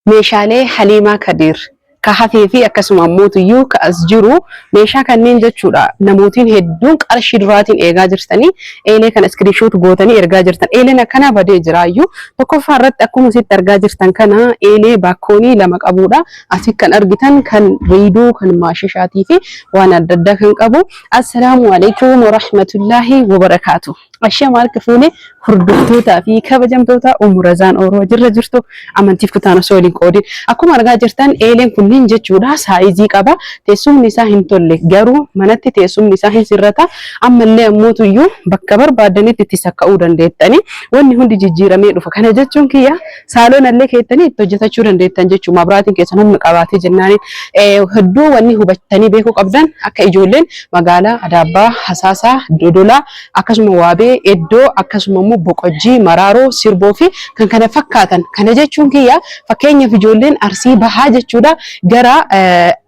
meeshaalee Haliimaa Kadir ka hafee fi akkasuma mootiyyuu ka as jiru meeshaa kanneen jechuudha. Namootiin hedduun qarshii duraatiin eegaa jirtanii eelee kana iskiriishoot gootanii ergaa jirtan. Eeleen akkana badee jiraayyuu tokkoffaa irratti akkuma sitti argaa jirtan kana eelee baakkoonii lama qabudha. Asi kan argitan kan riiduu kan maashishaatii fi waan adda addaa kan qabu. Assalaamu alaykum wa rahmatullahi wa barakaatuh. Ashama alkafuune hordoftoota fi kabajamtoota Umurazaan Oroo jirra jirtu amantiif kutaana sooliin qoodin. Akkuma argaa jirtan eeleen kunniin jechuudha saayizii qaba. Teessumni isaa hin tolle garuu manatti teessumni isaa hin sirrata. Ammallee ammootuyyuu bakka barbaadanitti itti sakka'uu dandeettani. Wanni hundi jijjiiramee dhufa. Kana jechuun kiyya saaloon allee keettanii itti hojjetachuu dandeettan jechuudha. Mabraatiin keessan humna qabaatee jennaani hedduu wanni hubattanii beekuu qabdan akka ijoolleen magaalaa Adaabbaa, Hasaasaa, Dodolaa akkasuma Waabee, Eddoo akkasuma boqojjii, maraaroo, sirboo fi kan kana fakkaatan. Kana jechuun kiyya fakkeenyaaf ijoolleen Arsii bahaa jechuudha gara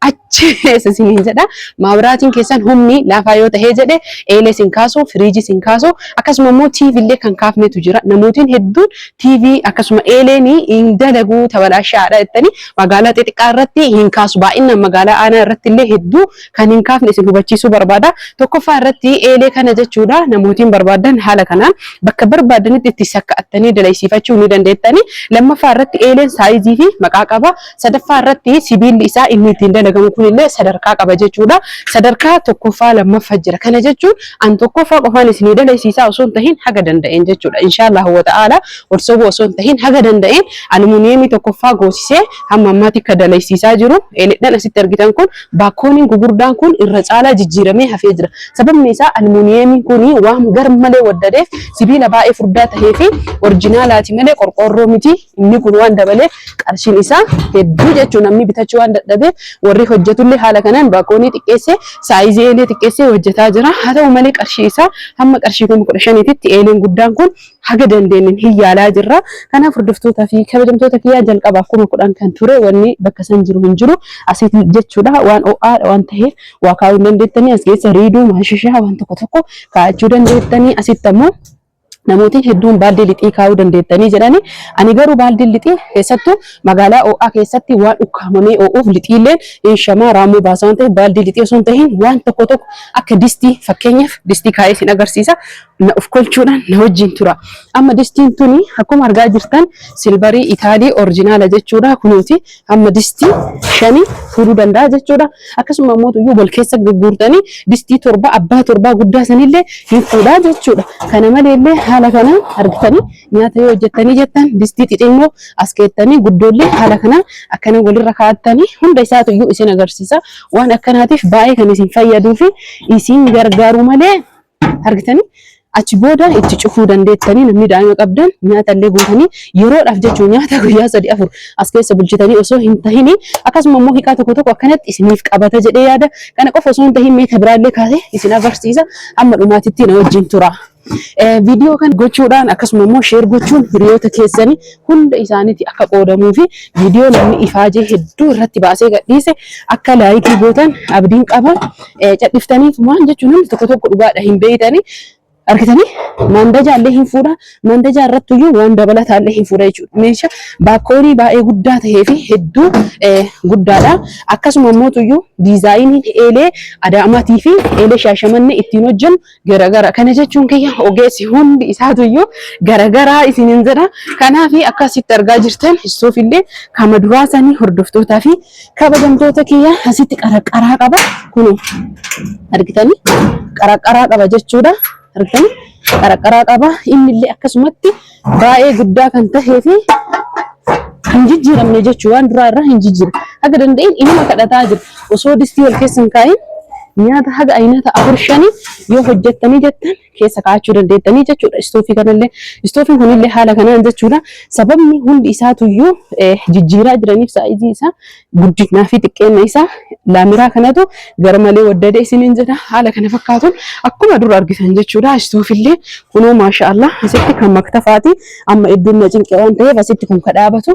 achi isiniin jedha. Mabraatiin keessan humni laafaa yoo ta'ee jedhe eelee sin kaasu, firiijii sin kaasu akkasuma immoo TV illee kan kaafnetu jira. Namootiin hedduun TV akkasuma eeleen hin dalaguu tabalaashaadha jettanii magaalaa xixiqqaa irratti hin kaasu. Baay'inaan magaalaa aanaa irratti illee hedduu kan hin kaafne isin hubachiisuu barbaada. Tokkoffaa irratti eelee kana jechuudha namootiin barbaadan haala kanaan bakka barbaadanitti itti sakka'attanii dalaysiifachuu ni dandeettani. Lammaffaa irratti eeleen saayizii fi maqaa qaba. Sadaffaa irratti sibiilli isaa inni ittiin dalagamu kunillee sadarkaa qaba jechuudha. Sadarkaa tokkoffaa lammaffaa jira. Kana jechuun an tokkoffaa qofaan isinii dalaysiisaa osoo hin tahin haga danda'een jechuudha. Inshaallah wa ta'ala warsoboo osoo hin tahin haga danda'een almuuniyeemii tokkoffaa goosisee hamma ammaatti akka dalaysiisaa jiru. Eeledhaan asitti argitan kun baakkooniin gugurdaan kun irra caalaa jijjiiramee hafee jira. Sababni isaa almuuniyeemiin kuni waan gar malee waddadeef sibiila baay'ee furdaa tahee fi orjinaalaati malee qorqorroo miti. Inni kun waan dabaleef qarshiin isaa hedduu jechuun namni bitachuu waan dadhabeef warri hojjetullee haala kanaan baakkoonii xiqqeessee saayizii eelee xiqqeessee hojjetaa jira. Haa ta'u malee qarshii isaa hamma qarshii 15,000tti eeleen guddaan kun haga dandeenyeen hin yaalaa jirra. Kanaaf hordoftootaa fi kabajamtoota kiyyaa jalqabaaf 10,000 kan ture wanni bakka san jiru hin jiru asitti jechuudha. Waan o'aadha waan ta'eef waa kaa'uu dandeettanii as keessa riiduu maashishaa waan tokko tokko kaa'achuu dandeettanii asitti ammoo namootiin hedduun baaldii lixii kaa'uu dandeettanii jedhani. Ani garuu baaldii lixii keessattuu magaalaa o'aa keessatti waan ukkaamamee o'uuf lixiilleen inshamaa raamuu baasaa waan ta'eef baaldii lixii osoo hin tahin waan tokko tokko akka distii fakkeenyaaf distii kaa'ee sin agarsiisa. Na of kolchuudhaan na wajjin tura. Amma distiin tuni akkuma argaa jirtan silbarii Itaalii orjinaala jechuudha. Kunuuti amma distii 5 fuudhuu danda'a jechuudha. Akkasuma immoo wal keessa gurgurtanii distii 7 abbaa 7 guddaa sanillee hin fuudhaa jechuudha. Kana maleellee haala kanaan argitanii nyaata yoo hojjettanii jettan distii xixiqqoo as keettanii guddoollee haala kanaan akkana walirra kaa'attanii hunda isaatu iyyuu isin agarsiisa. Waan akkanaatiif baay'ee kan isin fayyaduu fi isin gargaaru malee argitanii achi booda itti cufuu dandeettanii namni daa'ima qabdan nyaata illee gootanii yeroodhaaf jechuun nyaata guyyaa 3-4 as keessa bulchitanii osoo hin tahini akkasuma immoo hiikaa tokko tokko akkanatti isiniif qabata jedhee yaada. Kana qofa osoo hin tahin meeshaa biraallee kaasee isin agarsiisa. Amma dhumaatitti na wajjin tura. Viidiyoo kan gochuudhaan akkasuma immoo sheer gochuun hiriyoota keessanii hunda isaaniitti akka qoodamuu fi viidiyoo namni ifaajee hedduu irratti baasee gadhiise akka laayikii gootan abdiin qaba. Cadhiftanii waan jechuun namni tokko tokko dhugaadha hin beeytanii argitanii mandaja illee hin fuudha. Mandaja irratti iyyuu waan dabalataa illee hin fuudha jechuudha. Meeshaa baakkoonii baay'ee guddaa ta'ee fi hedduu guddaadha. Akkasuma immoo iyyuu diizaayiniin eelee Adaamaatii fi eelee Shaashamannee ittiin hojjennu garagara. Kana jechuun kiyya ogeessi hundi isaatu iyyuu garagaraa isiniin jedha. Kanaaf akkasitti argaa jirtan istoofillee kama duraasanii hordoftootaa fi kabajamtoota kiyya asitti qaraqaraa qaba. Kun argitanii qaraqaraa qaba jechuudha. Argitanii qaraqaraa qaba. Inni illee akkasumatti baay'ee guddaa kan tahee fi hin jijjiiramne jechuudha. Waan duraa irraa hin jijjiiramne. Haga danda'een inuma kadhataa jira. Osoo distii wal keessa hin kaayin nyaata haga aynata 4-5 yoo hojjettanii jettan keessa kaa'achuu dandeettanii jechuudha. Istoofii kanallee istoofiin kunillee haala kanaan jechuudha. Sababni hundi isaatu iyyuu jijjiiraa jiraniif saayizii isaa guddinaa fi xiqqeenna isaa laamiraa kanatu gara malee waddadee isiniin jedha. Haala kana fakkaatuun akkuma dura argitan jechuudha. Istoofillee kunoo maashaallah asitti kan maktafaati. Amma iddoon na cinqee waan ta'eef asitti kun kadhaabatu.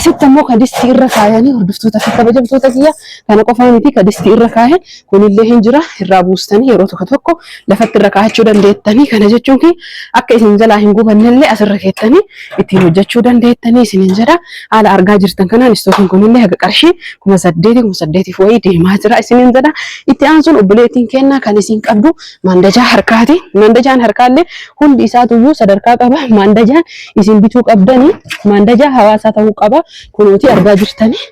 Asitti ammoo kan distii irra kaayanii hordoftoota fi kabajamtoota kiyya kana qofaa miti kan distii irra kaayan kunillee hin jira. Irraa buustanii yeroo tokko tokko lafatti irra kaa'achuu dandeettu. dandeettanii kana jechuun akka isin jalaa hin gubannellee asirra keessanii ittiin hojjechuu dandeettanii isin jedha haala argaa jirtan kanaan istoofiin kunillee haga qarshii 8,800 wayii deemaa jira isin jedha itti aansuun obboleettiin kennaa kan isin qabdu mandajaa harkaati mandajaan harkaallee hundi isaatuyyuu sadarkaa qaba mandajaan isin bituu qabdanii mandajaa hawaasaa ta'uu qaba kunuuti argaa jirtanii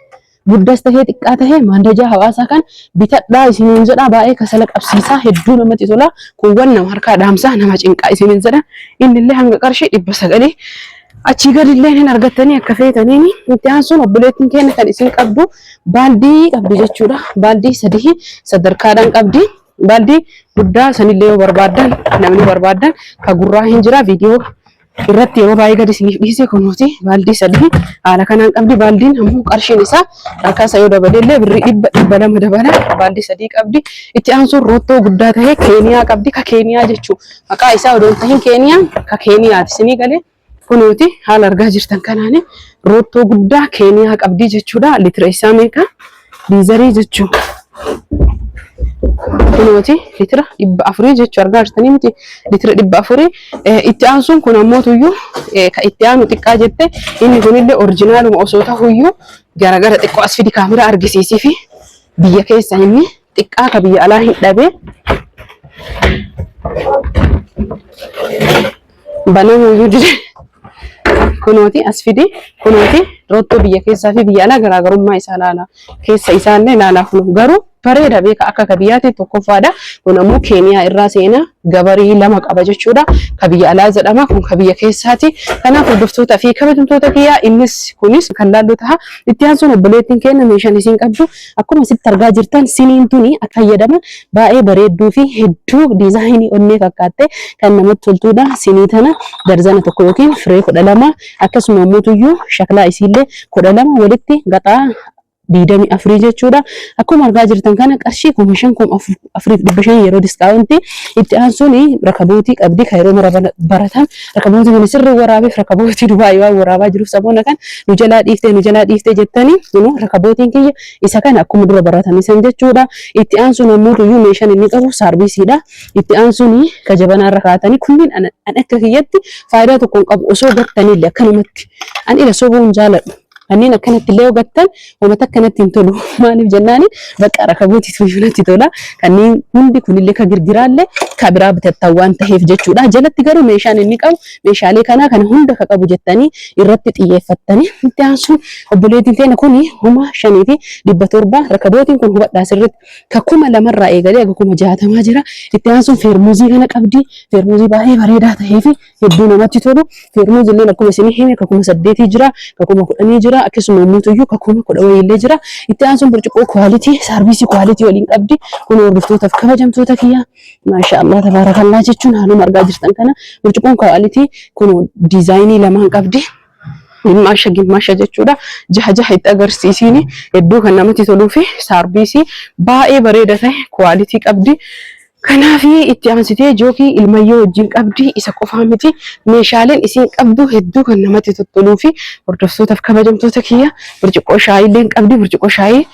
guddas tahee xiqqaa tahee mandajaa hawaasaa kan bitadhaa isiniin jedha baay'ee kasala qabsiisaa hedduu namatti tola kuuwwan nama harkaa dhaamsaa nama cinqaa isiniin jedha innillee hanga qarshii 900 achii gadillee hin argattanii akka feetaniin itti aansuun obboleettiin keenya kan isin qabdu baaldii qabdi jechuudha baaldii 3 sadarkaadhaan qabdi baaldii guddaa sanillee yoo barbaadan namni barbaadan ka gurraa hin jira viidiyoo irratti yeroo baay'ee gadi isiniif dhiise kunuuti baaldii 3 haala kanaan qabdi baaldiin ammoo qarshiin isaa harkaasa yoo dabalellee birrii 200 dabala baaldii 3 qabdi itti aansuun roottoo guddaa tahee keeniyaa qabdi ka keeniyaa jechuu maqaa isaa odoon tahin keeniyaan ka keeniyaati isinii galee kunuuti haala argaa jirtan kanaan roottoo guddaa keeniyaa qabdi jechuudha litira isaa meeqa diizarii jechuu kunuuti litira 400 jechuu argaa jirtanii miti litira 400 itti aansuun kun ammoo tuyyuu ka itti aanu xiqqaa jette inni kunillee oriijinaaluma osoo ta'uyyuu garagara xiqqoo as fidi kaameraa argisiisii fi biyya keessa inni xiqqaa ka biyya alaa hin dhabee banamuyyuu dide kunuuti as fidi kunuuti roottoo biyya keessaa fi biyya alaa garaagarummaa isaa ilaala keessa isaallee ilaalaa kunu garuu bareeda beeka akka biyyaatti tokkoffaadha kun ammoo keeniyaa irraa seenaa gabarii lama qaba jechuudha ka biyya alaa jedhama kun ka biyya keessaati kanaaf hordoftoota fi kabajamtoota kiyyaa innis kunis kan laallu taha itti aansuun obboleettiin keenya meeshaan isin qabdu akkuma sitti argaa jirtan siniin tuni akka fayyadaman baay'ee bareedduu fi hedduu diizaayinii onnee fakkaatte kan namatti toltuudha sinii tana darzana tokko yookiin firee 12 akkasuma ammoo shaklaa isiillee 12 walitti gaxaa 24 jechuudha akkuma argaa jirtan kana qarshii 5,400 yeroo diskaawuntii itti aansuun rakabootii qabdi ka yeroo baratan rakabootii kun sirrii waraabeef rakabootii Dubaay waan waraabaa jiruuf saboona kan nu jalaa dhiiftee jettanii rakabootiin kiyya isa kana akkuma dura baratanii san jechuudha itti aansuun ammoo tuyyuu meeshaan inni qabu saarbiisiidha itti aansuun ka jabanaarra kaatanii kunniin an akka kiyyatti faayidaa tokko hin qabu osoo gattaniillee akkanumatti an ila sobuun jaaladhu Anin akkanatti illee ogattan uummata akkanatti hin tolu maaliif jennaani bakka rakabooti tuyyunatti tola kanneen hundi kunillee ka girgiraallee ka biraa bitattan waan ta'eef jechuudha jalatti garuu meeshaan inni qabu meeshaalee kana kan hunda ka qabu jettanii irratti xiyyeeffattanii itti aansuun obboleettiin keenya kuni 5,700 rakabootiin kun hubadhaa sirriitti ka 2,000 eegalee aga 60 jira itti aansuun feermuuzii kana qabdi feermuuzii baay'ee bareedaa ta'ee fi hedduu namatti tolu feermuuzii illee akkuma isin hime ka 8 jira ka 10 jira akkasuma muutuyyuu ka 10 illee jira itti aansuun burcuqqoo kwalitii saarbiisii kwalitii waliin qabdi kun hordoftootaf kabajamtoota kiyya maashaallah tabarakallah jechuun haaluma argaa jirtan kana burcuqqoon kwalitii kun diizaayinii lamaan qabdi Gimasha jechuudha jaha itti agarsiisiin hedduu kan namatti toluu fi saarbiisii baay'ee bareeda ta'e kwalitii qabdi. Kanaafi itti aansitee jookii ilmayyoo wajjin qabdi isa qofaa miti meeshaaleen isin qabdu hedduu kan namatti toluu fi hordoftootaf kabajamtoota kiyya burcuqqoo shaayiillee qabdi burcuqqoo shaayii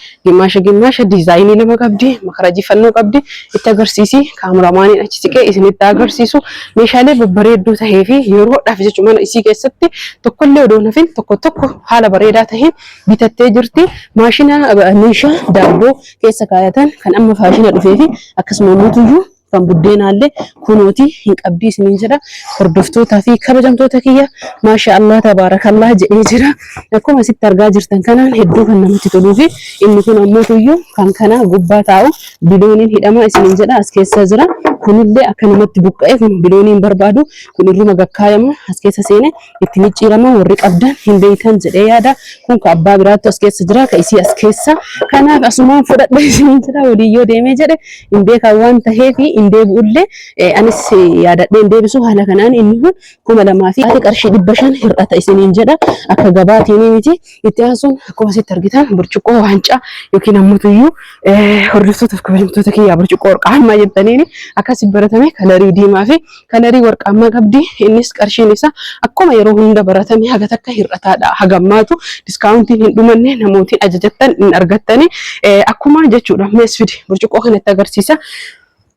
gimasha diizaayinii lama qabdi makarajii fannoo qabdi itti agarsiisi kaameraamaaniin achi siqee isinitti agarsiisu meeshaalee babbareedduu ta'ee fi yeroodhaaf jechuun mana isii keessatti tokkollee odoo nafin tokko haala bareedaa ta'een bitattee jirti maashina meeshaa daabboo keessa kaayatan kan amma faashina dhufee fi akkasuma muutuyyuu kan buddeenaallee kunooti hin qabdi isiniin jedha hordoftootaa fi kabajamtoota kiyya maashaallah tabarakallah jedhee jira akkuma sitti argaa jirtan kanaan hedduu kan namatti toluu fi inni kun ammoo tuyyuu kan kana gubbaa taa'u bilooniin hidhama isiniin jedha as keessa jira kunillee akka namatti buqqa'e kun bilooniin barbaadu kun irruma gakkaayama as keessa seene itti micciirama warri qabdan hin beeytan jedhee yaada kun ka abbaa biraattu as keessa jira ka isii as keessa kanaaf asumaan fudhadha isiniin jedha waliyyoo deemee jedhe hin beekan waan ta'eef indee buulle anis yaadadhee indee bisu haala kanaan inni kun 2,000 fi qarshii 500 hir'ata isiniin jedha akka gabaatiin miti itti aansuun akkuma sitti argitan burcuqqoo waancaa yookiin ammutuyyuu hordoftootaf kabajamtoota kiyyaa burcuqqoo warqaammaa jettaniin akkasi baratame kalarii diimaa fi kalarii warqaammaa qabdi innis qarshiin isaa akkuma yeroo hunda baratame haga takka hir'ataadha hagammaatu diskaawuntiin hin dhumanne namootiin ajajattan hin argattani akkuma jechuudha meesfidi burcuqqoo kanatti agarsiisa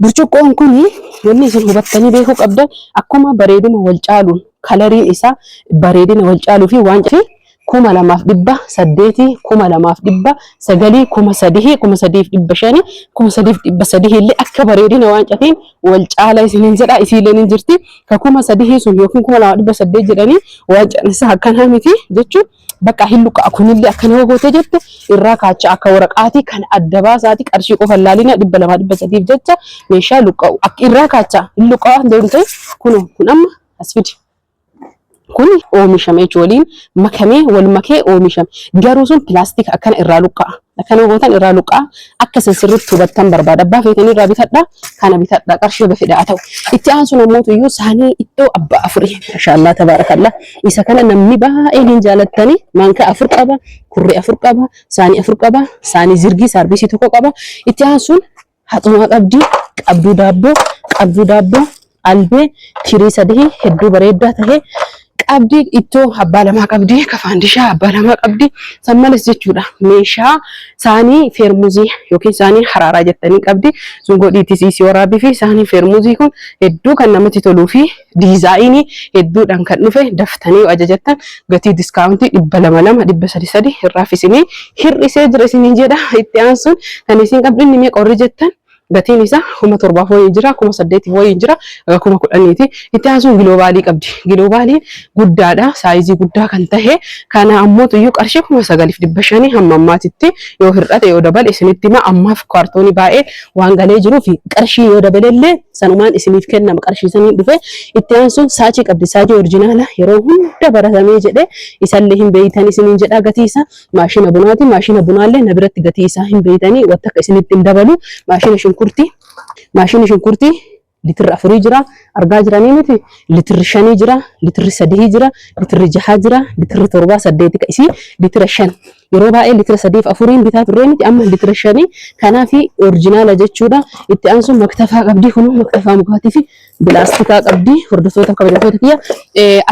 Burcuqqoon kuni wanni isin hubattanii beekuu qabdan akkuma bareeduma wal caaluun kalariin isaa bareedina wal caaluu fi waan fi 2,800 2,200 9,000 3,500 3,300 illee akka bareedina waan caatiin wal caalaa isiniin jedha isiileen hin jirti ka 3,000 sun yookiin 2,800 jedhanii waan caanisa akkanaa miti jechuun bakka hilluqa kunillee akkana goote jette irraa kaacha akka waraqaatii kan adda baasaati qarshii qofa laalina 200 jecha meeshaa luqqa'u akka irraa kaacha hilluqa deemte kun amma asfidi kun oomishame waliin makamee wal makee oomishame garuu sun pilaastika akkana irraa luqqa'a akkana gootan irraa luqqa'a akka sirriitti hubattan barbaada abbaa feetanii irraa bitadha kana bitadha qarshii bafidha ta'u itti aansuun ammoo iyyuu saanii iddoo abbaa afurii maashaallah tabarakallah isa kana namni baay'een hin jaalatani maanka afur qaba kurri afur qaba saanii zirgii saarbisii tokko qaba itti aansuun haxuma qabduu daabboo albee tirii sadii hedduu bareeddaa ta'e qabdi ittoo abbaa lamaa qabdi kafaandishaa abbaa lamaa qabdi sammalas jechuudha meeshaa saanii feermuzii yookiin saanii haraaraa jettanii qabdi sun godhiitisii waraabii fi saanii feermuzii kun hedduu kan namatti toluu fi diizaayinii hedduudhaan kan dhufe daftanii ajajattan gatii diskaawuntii 200 300 irraafisanii hir'isee jira isiniin jedha itti aansuun kan isin qabdi inni mee qorri jettan gatiin isaa 7,000 wayii jira 8,000 wayii jira 10,000ti itti aansuun giloobaalii qabdi giloobaalii guddaadha saayizii guddaa kan ta'e kana ammoo iyyuu qarshii 9,500 hamma ammaatitti yoo hir'ate yoo dabale isinitti hima ammaaf kaartoonii baay'ee waan galee jiruu fi qarshii yoo dabalellee sanumaan isiniif kennama qarshii saniin dhufe itti aansuun saachii qabdi saachii oriijinaala yeroo hunda baratamee jedhe isallee hin beeytan isiniin jedha gatii isaa maashina bunaati maashina bunaallee na biratti gatii isaa hin beeytanii wanta akka isinitti hin dabalu maashina shunkurtii litirri 4 jira argaa jiranii miti litirri 5 jira litirri 3 jira litirri 6 jira litirri 7 8 ka isii litira 5 yeroo baay'ee litira 3 fi 4 bitaa turre miti amma litira 5 kanaafi oriijinaala jechuudha itti aansuun maktafaa qabdi kun maktafaa mukaatii fi bilaastikaa qabdi hordoftoota kabajamtoota kiyya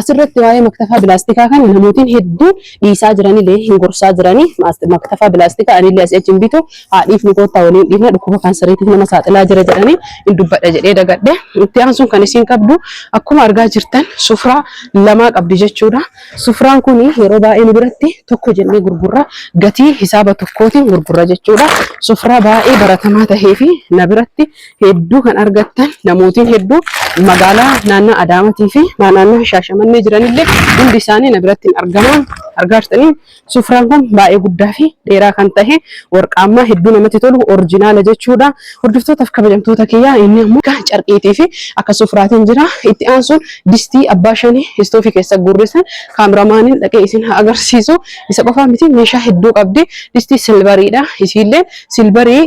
asirratti waa'ee maktafaa bilaastikaa kana namootiin hedduu dhiisaa jiranii hin gorsaa jiranii maktafaa bilaastikaa anillee asii achi hin bitu haadhiif ni koottaa waliin dhiifna dhukkuba kansariitiif nama saaxilaa jira jedhanii hin dubbadha jedhee dagadhe itti aansuun kan isiin qabdu akkuma argaa jirtan sufraa lamaa qabdi jechuudha sufraan kun yeroo baay'ee nu biratti tokko jennee gurgurra gatii hisaaba tokkootiin gurgurra jechuudha sufraa baay'ee baratamaa tahee fi na biratti hedduu kan argattan namootiin hedduu magaalaa naannoo Adaamaatii fi naannoo Shaashamannee jiranillee hundi isaanii na biratti argaman argaa jirtanii sufraan kun baay'ee guddaa fi dheeraa kan ta'e warqaammaa hedduu namatti tolu oriijinaala jechuudha hordoftootaf kabajamtoota kiyyaa inni ammoo carqiitii fi akka sufraatiin jira itti aansuun distii abbaa shanii istoofii keessa gurrisan kaameraamaaniin dhaqee isin agarsiisu isa qofaa miti meeshaa hedduu qabdi distii silbariidha isiillee silbarii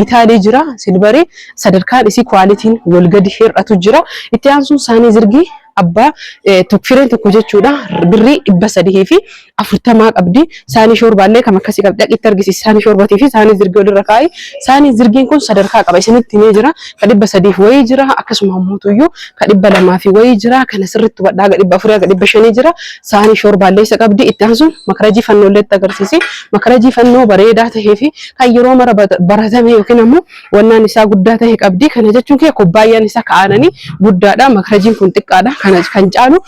Itaalii jira silbarii sadarkaan isii kwaalitiin wal gadi hir'atu jira itti aansuun saanii zirgii abbaa fireen tokko jechuudha birrii 340 qabdi saanii shorbaallee kam akkasii qabdi dhaqitti argisiisa saanii shorbatii fi saanii zirgii walirra kaa'e saanii zirgiin kun sadarkaa qaba isinitti himee jira ka 300 wayii jira akkasuma ammoo ka 200 wayii jira kana sirriitti badhaa ga 400 ga 500 jira saanii shorbaallee isa qabdi itti aansuun makarajii fannoolee agarsiisi makarajii fannoo bareedaa tahee fi kan yeroo mara baratame yookiin ammoo wannaan isaa guddaa tahee qabdi kana jechuun kee kubbaayyaan isaa ka'ananii guddaadha makarajiin kun xiqqaadha kan caalu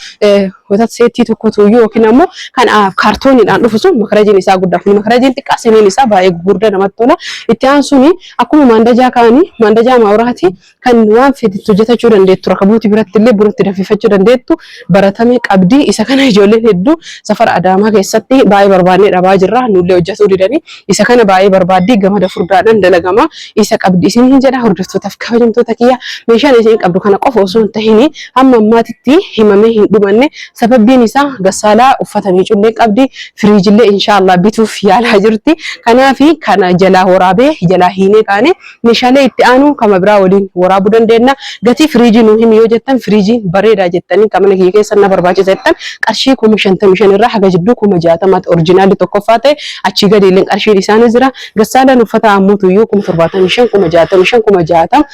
wata seetii tokkotu yookiin ammoo kan kaartooniidhaan dhufu sun makarajiin isaa guddaa kun makarajiin xiqqaa siniin isaa baay'ee gurguddaa namatti tola itti aansuun akkuma maandajaa kaanii maandajaa maawuraati kan waan fedhitti hojjetachuu dandeettu rakabuuti biratti illee buratti danfifachuu dandeettu baratame qabdi isa kana ijoolleen hedduu safara Adaamaa keessatti baay'ee barbaannee dhabaa jirra nullee hojjetuu didanii isa kana baay'ee barbaaddii gamada furdaadhaan dalagama isa qabdi isin hin jedha hordoftootaaf kabajamtoota kiyya meeshaan isin qabdu kana qofa osoo hin tahin hamma ammaatitti himamee hin dhumanne sababbiin isaa gassaalaa uffata miicullee qabdi firiijillee inshaallah bituuf yaalaa jirti kanaafi kana jalaa waraabee jalaa hiinee kaane meeshaalee itti aanu kama biraa waliin waraabuu dandeenya gatii firiijii nuu himi yoo jettan firiijiin bareedaa jettanii kamana kiyya keessa na barbaachisa jettan qarshii 55 irraa haga jidduu 60 oriijinaalii tokkoffaa ta'e achii gadi illee qarshiin isaanii jira gassaalaan uffata ammuutu iyyuu 75 60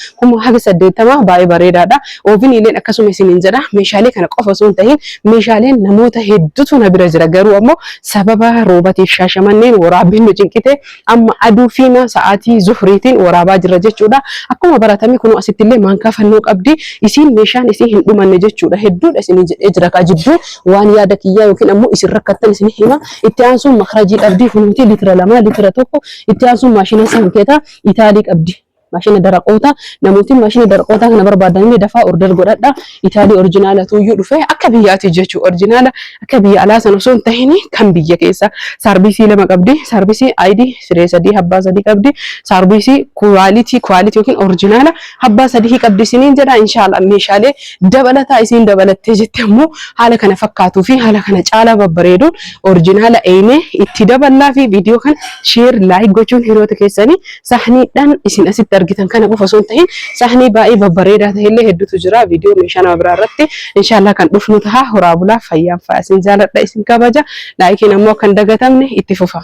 haga 80 baay'ee bareedaadha oovin illee akkasuma isiniin jedha meeshaalee kana qofa osoo hin tahin meeshaaleen namoota hedduutu na bira jira garuu ammoo sababa roobatiif shaashamanneen waraabbiin nu cinqite amma aduu fi sa'aatii zuhriitiin waraabaa jirra jechuudha. Akkuma baratame kun asitti illee maankaa fannoo qabdi isiin meeshaan isii hin dhumanne jechuudha. Hedduudha isin jedhee jira ka jidduu waan yaada kiyyaa yookiin ammoo isin rakkattan isin hima. Itti aansuun makrajii qabdi kunuuti litira 2 litira 1 itti aansuun maashina sankeeta Itaalii qabdi. Maashina daraqoota namooti maashina daraqoota kana barbaadanii dafaa order godhadha. Itaalii oriijinaala tuuyyuu dhufee akka biyyaati jechuudha. Oriijinaala akka biyya alaa sana osoo hin tahin kan biyya keessa saarvisii 2 qabdi. Saarvisii ID siree 3 habbaa 3 qabdi. Saarvisii kwaaliti yookiin oriijinaala habbaa 3 qabdi isiniin jedha. Inshallah meeshaalee dabalataa isiin dabalattee jettee immoo haala kana fakkaatuu fi haala kana caalaa babbareeduun oriijinaala eenee itti daballaa fi viidiyoo kan share like gochuun hiriyoota keessanii sahniidhaan isin asitti argitan kana qofa osoo hin tahin sahni baay'ee babbareedaa ta'ellee hedduutu jira. Viidiyoo meeshaa nama biraa irratti inshallah kan dhufnu ta'a. Horaa bulaa fayyaan fa'a isin jaaladha isin kabaja. Laayikiin ammoo kan dagatamne itti fufa.